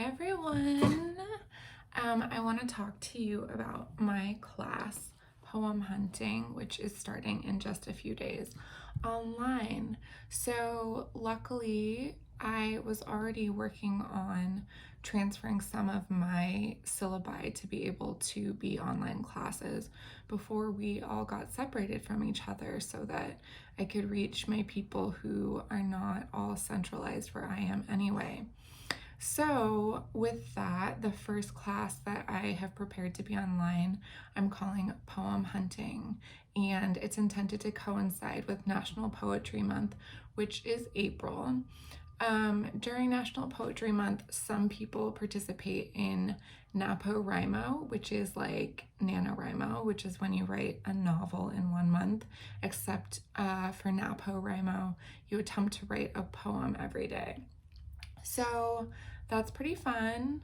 Hi everyone. I want to talk to you about my class, Poem Hunting, which is starting in just a few days online. So, luckily, I was already working on transferring some of my syllabi to be able to be online classes before we all got separated from each other so that I could reach my people who are not all centralized where I am anyway. So, with that, the first class that I have prepared to be online, I'm calling Poem Hunting, and it's intended to coincide with National Poetry Month, which is April. During National Poetry Month, some people participate in NaPoWriMo, which is like NaNoWriMo, which is when you write a novel in 1 month, except for NaPoWriMo, you attempt to write a poem every day. So that's pretty fun.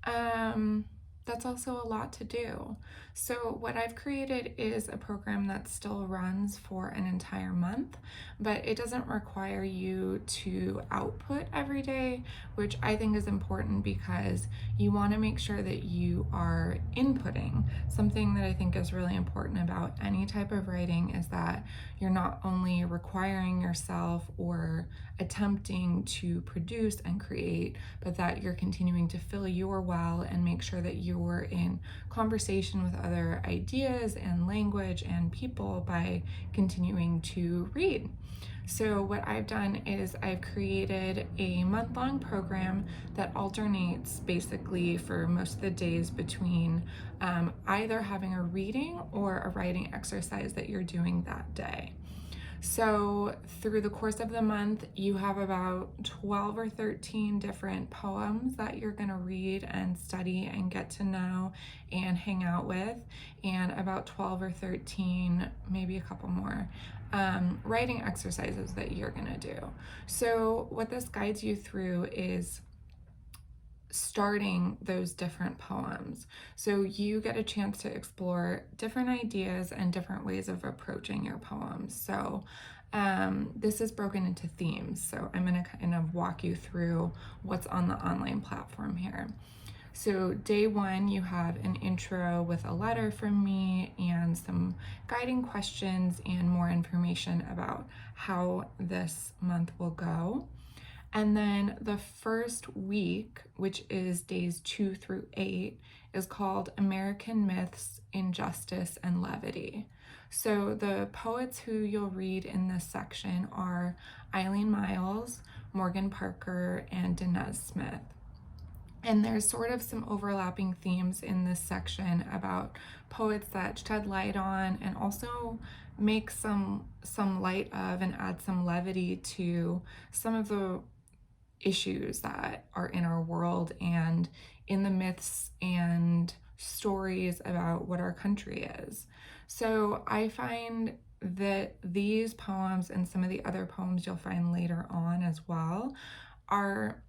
Um, that's also a lot to do. So, what I've created is a program that still runs for an entire month, but it doesn't require you to output every day, which I think is important because you want to make sure that you are inputting. Something that I think is really important about any type of writing is that you're not only requiring yourself or attempting to produce and create, but that you're continuing to fill your well and make sure that you're in conversation with other ideas and language and people by continuing to read. So, what I've done is I've created a month-long program that alternates basically for most of the days between either having a reading or a writing exercise that you're doing that day. So, through the course of the month, you have about 12 or 13 different poems that you're going to read and study and get to know and hang out with, and about 12 or 13, maybe a couple more, writing exercises that you're going to do. So, what this guides you through is starting those different poems. So you get a chance to explore different ideas and different ways of approaching your poems. So this is broken into themes. So I'm going to kind of walk you through what's on the online platform here. So day one, you have an intro with a letter from me and some guiding questions and more information about how this month will go. And then the first week, which is days 2 through 8, is called American Myths, Injustice, and Levity. So the poets who you'll read in this section are Eileen Myles, Morgan Parker, and Dinez Smith. And there's sort of some overlapping themes in this section about poets that shed light on and also make some light of and add some levity to some of the issues that are in our world and in the myths and stories about what our country is. So I find that these poems and some of the other poems you'll find later on as well are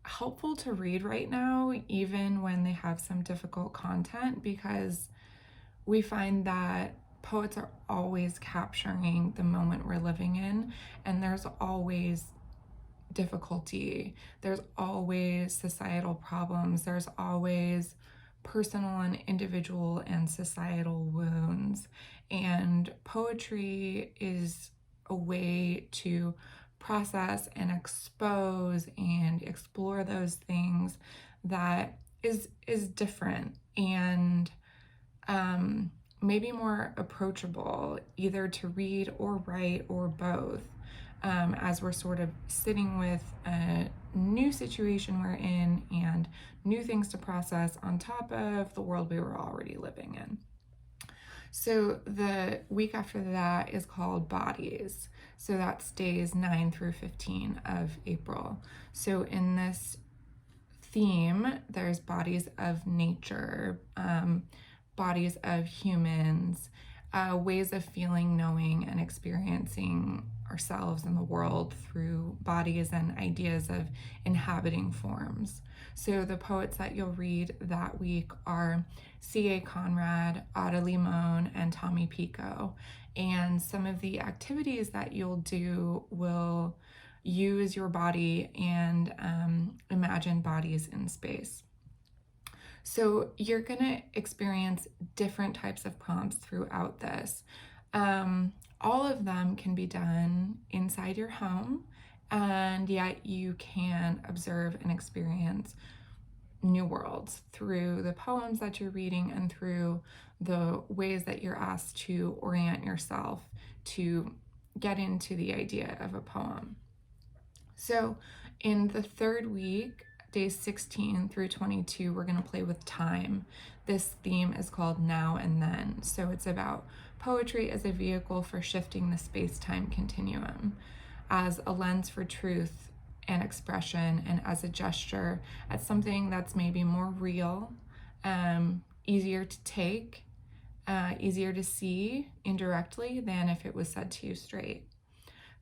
helpful to read right now, even when they have some difficult content, because we find that poets are always capturing the moment we're living in, and there's always difficulty, there's always societal problems, there's always personal and individual and societal wounds, and poetry is a way to process and expose and explore those things that is different and maybe more approachable, either to read or write or both, as we're sort of sitting with a new situation we're in and new things to process on top of the world we were already living in. So the week after that is called Bodies. So that's days 9 through 15 of April. So in this theme, there's bodies of nature, bodies of humans, ways of feeling, knowing, and experiencing ourselves and the world through bodies and ideas of inhabiting forms. So the poets that you'll read that week are C.A. Conrad, Ada Limon, and Tommy Pico. And some of the activities that you'll do will use your body and imagine imagined bodies in space. So you're going to experience different types of prompts throughout this. All of them can be done inside your home, and yet you can observe and experience new worlds through the poems that you're reading and through the ways that you're asked to orient yourself to get into the idea of a poem. So in the third week, days 16 through 22, we're going to play with time. This theme is called Now and Then. So it's about poetry as a vehicle for shifting the space-time continuum, as a lens for truth and expression, and as a gesture at something that's maybe more real, easier to take, easier to see indirectly than if it was said to you straight.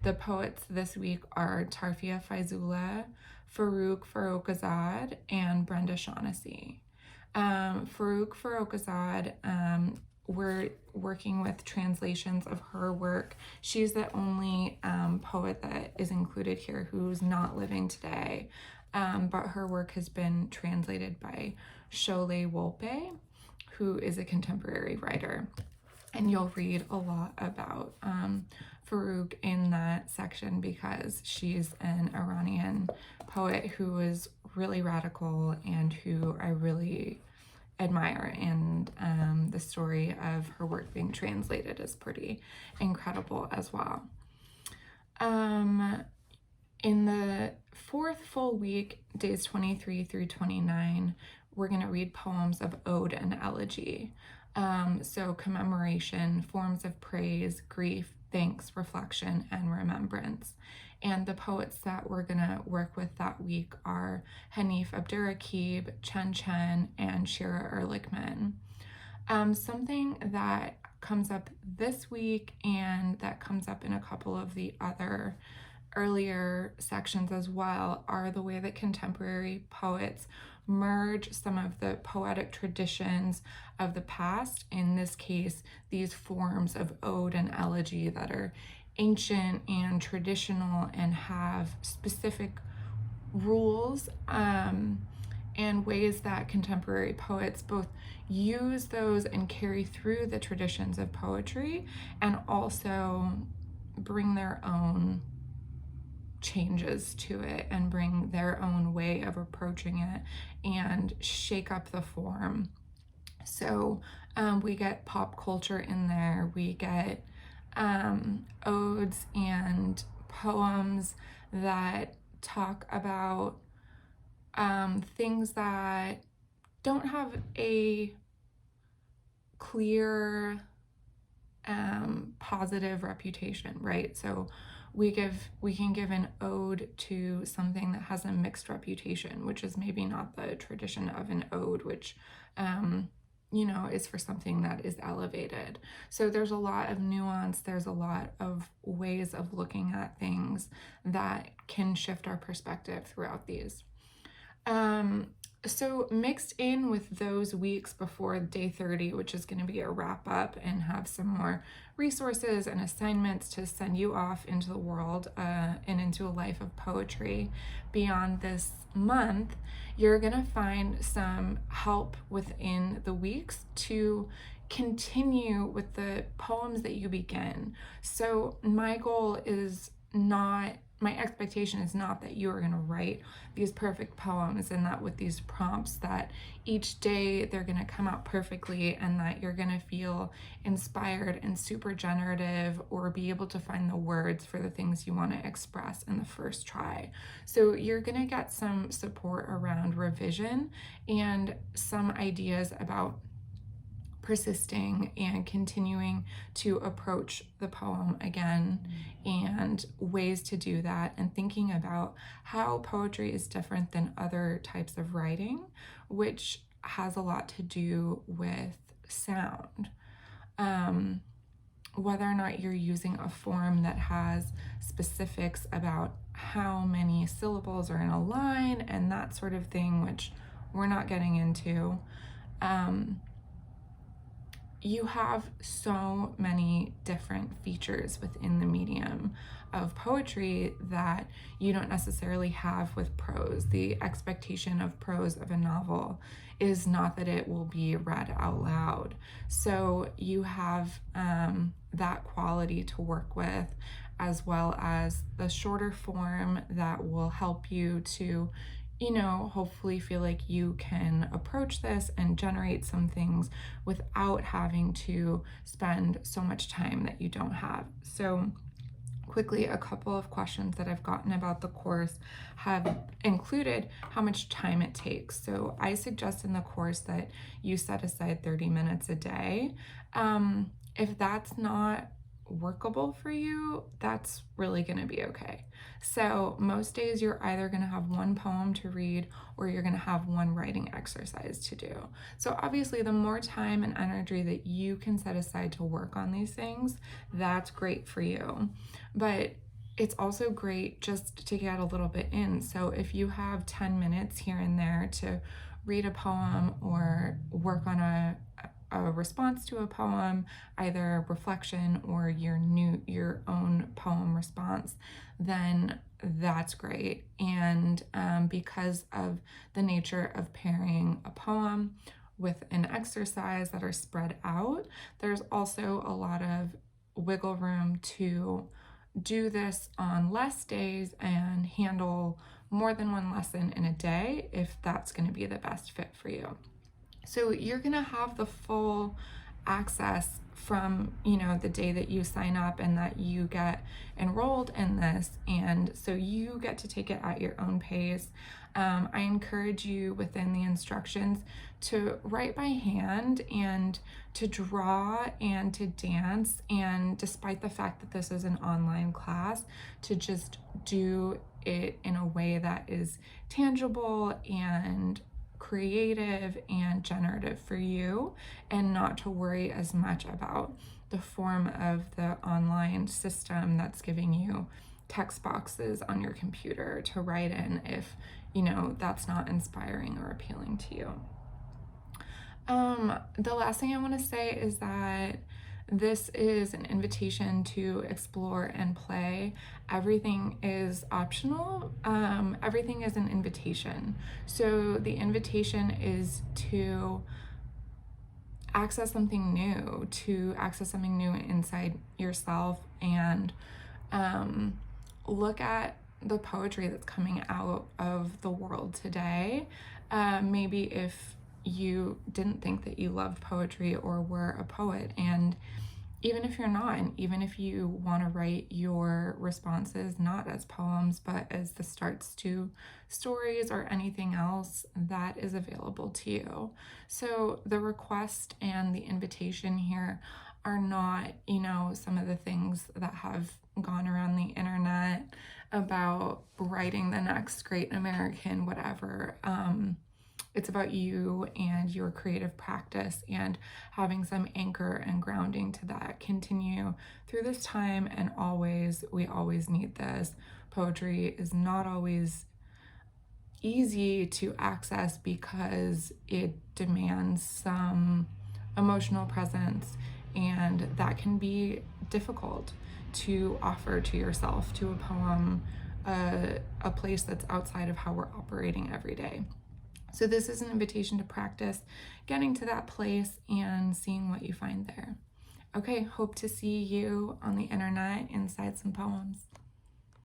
The poets this week are Tarfia Faizullah, Farouk Farrokhzad, and Brenda Shaughnessy. Farouk Farrokhzad, we're working with translations of her work. She's the only poet that is included here who's not living today, but her work has been translated by Shole Wolpe, who is a contemporary writer. And you'll read a lot about Farouk in that section because she's an Iranian poet who is really radical and who I really admire, and the story of her work being translated is pretty incredible as well. In the fourth full week, days 23 through 29, we're going to read poems of ode and elegy. So commemoration, forms of praise, grief, thanks, reflection, and remembrance. And the poets that we're going to work with that week are Hanif Abdurraqib, Chen Chen, and Shira Ehrlichman. Something that comes up this week and that comes up in a couple of the other earlier sections as well are the way that contemporary poets merge some of the poetic traditions of the past, in this case, these forms of ode and elegy that are ancient and traditional and have specific rules and ways that contemporary poets both use those and carry through the traditions of poetry and also bring their own changes to it and bring their own way of approaching it and shake up the form. So we get pop culture in there, we get odes and poems that talk about things that don't have a clear positive reputation, right? So we can give an ode to something that has a mixed reputation, which is maybe not the tradition of an ode, which is for something that is elevated. So there's a lot of nuance, there's a lot of ways of looking at things that can shift our perspective throughout these. So mixed in with those weeks before day 30, which is going to be a wrap up and have some more resources and assignments to send you off into the world and into a life of poetry beyond this month, you're going to find some help within the weeks to continue with the poems that you begin. So my expectation is not that you are going to write these perfect poems and that with these prompts that each day they're going to come out perfectly and that you're going to feel inspired and super generative or be able to find the words for the things you want to express in the first try. So you're going to get some support around revision and some ideas about persisting and continuing to approach the poem again and ways to do that, and thinking about how poetry is different than other types of writing, which has a lot to do with sound. Whether or not you're using a form that has specifics about how many syllables are in a line and that sort of thing, which we're not getting into. you have so many different features within the medium of poetry that you don't necessarily have with prose. The expectation of prose of a novel is not that it will be read out loud. So you have that quality to work with, as well as the shorter form that will help you to, hopefully feel like you can approach this and generate some things without having to spend so much time that you don't have. So, quickly, a couple of questions that I've gotten about the course have included how much time it takes. So, I suggest in the course that you set aside 30 minutes a day. If that's not workable for you, that's really going to be okay. So, most days you're either going to have one poem to read or you're going to have one writing exercise to do. So, obviously, the more time and energy that you can set aside to work on these things, that's great for you. But it's also great just to get a little bit in. So, if you have 10 minutes here and there to read a poem or work on a response to a poem, either reflection or your own poem response, then that's great. And because of the nature of pairing a poem with an exercise that are spread out, there's also a lot of wiggle room to do this on less days and handle more than one lesson in a day if that's going to be the best fit for you. So you're going to have the full access from, the day that you sign up and that you get enrolled in this. And so you get to take it at your own pace. I encourage you within the instructions to write by hand and to draw and to dance. And despite the fact that this is an online class, to just do it in a way that is tangible and creative and generative for you, and not to worry as much about the form of the online system that's giving you text boxes on your computer to write in if that's not inspiring or appealing to you. The last thing I want to say is that this is an invitation to explore and play. Everything is optional. Everything is an invitation. So the invitation is to access something new, inside yourself, and look at the poetry that's coming out of the world today. Maybe if you didn't think that you loved poetry or were a poet, and even if you're not, and even if you want to write your responses not as poems but as the starts to stories or anything else, that is available to you. So the request and the invitation here are not, some of the things that have gone around the internet about writing the next great American whatever. It's about you and your creative practice and having some anchor and grounding to that continue through this time. And we always need this. Poetry is not always easy to access because it demands some emotional presence, and that can be difficult to offer to yourself, to a poem, a place that's outside of how we're operating every day. So this is an invitation to practice getting to that place and seeing what you find there. Okay, hope to see you on the internet inside some poems.